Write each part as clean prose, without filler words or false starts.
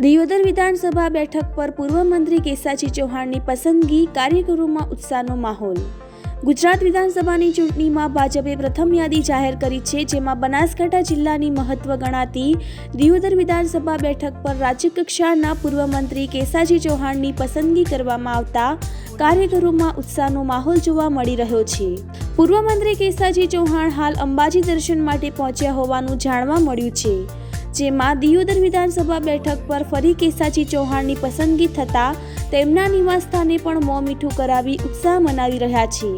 દિયોદર વિધાનસભા બેઠક પર પૂર્વ મંત્રી કેસાજી ચૌહાણની પસંદગી, કાર્યકરોમાં ઉત્સાહનો માહોલ। ગુજરાત વિધાનસભાની ચૂંટણીમાં ભાજપે પ્રથમ યાદી જાહેર કરી છે, જેમાં બનાસકાંઠા જિલ્લાની મહત્વ ગણાતી દિયોદર વિધાનસભા બેઠક પર રાજ્યકક્ષાના પૂર્વ મંત્રી કેસાજી ચૌહાણની પસંદગી કરવામાં આવતા કાર્યકરોમાં ઉત્સાહનો માહોલ જોવા મળી રહ્યો છે। પૂર્વ મંત્રી કેસાજી ચૌહાણ હાલ અંબાજી દર્શન માટે પહોંચ્યા હોવાનું જાણવા મળ્યું છે, જેમાં દિયોદર વિધાનસભા બેઠક પર ફરી કેસાજી ચૌહાણની પસંદગી થતા તેમના નિવાસસ્થાને પણ મોં મીઠું કરાવી ઉત્સાહ મનાવી રહ્યા છે।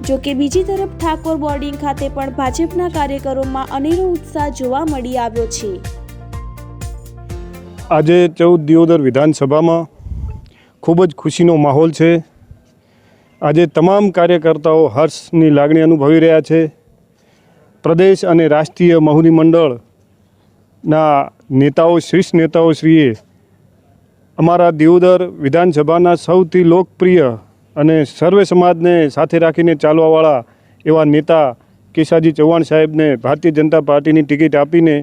જો કે બીજી તરફ ઠાકોર બોર્ડિંગ ખાતે પણ ભાજપના કાર્યકરોમાં અનેરો ઉત્સાહ જોવા મળી આવ્યો છે। આજે 14 દિયોદર વિધાનસભામાં ખૂબ જ ખુશીનો માહોલ છે। આજે તમામ કાર્યકર્તાઓ હર્ષની લાગણી અનુભવી રહ્યા છે। પ્રદેશ અને રાષ્ટ્રીય મહુદી મંડળના નેતાઓ, શીર્ષ નેતાઓ શ્રીએ અમારા દિયોદર વિધાનસભાના સૌથી લોકપ્રિય અને સર્વે સમાજને સાથે રાખીને ચાલવાવાળા એવા નેતા કેસાજી ચૌહાણ સાહેબને ભારતીય જનતા પાર્ટીની ટિકિટ આપીને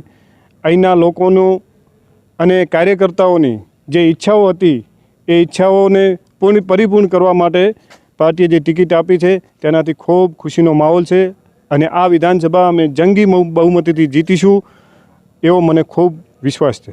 અહીંના લોકોનું અને કાર્યકર્તાઓની જે ઈચ્છાઓ હતી એ ઈચ્છાઓને પરિપૂર્ણ કરવા માટે પાર્ટીએ જે ટિકિટ આપી છે તેનાથી ખૂબ ખુશીનો માહોલ છે અને આ વિધાનસભા અમે જંગી બહુમતીથી જીતીશું એવો મને ખૂબ વિશ્વાસ છે।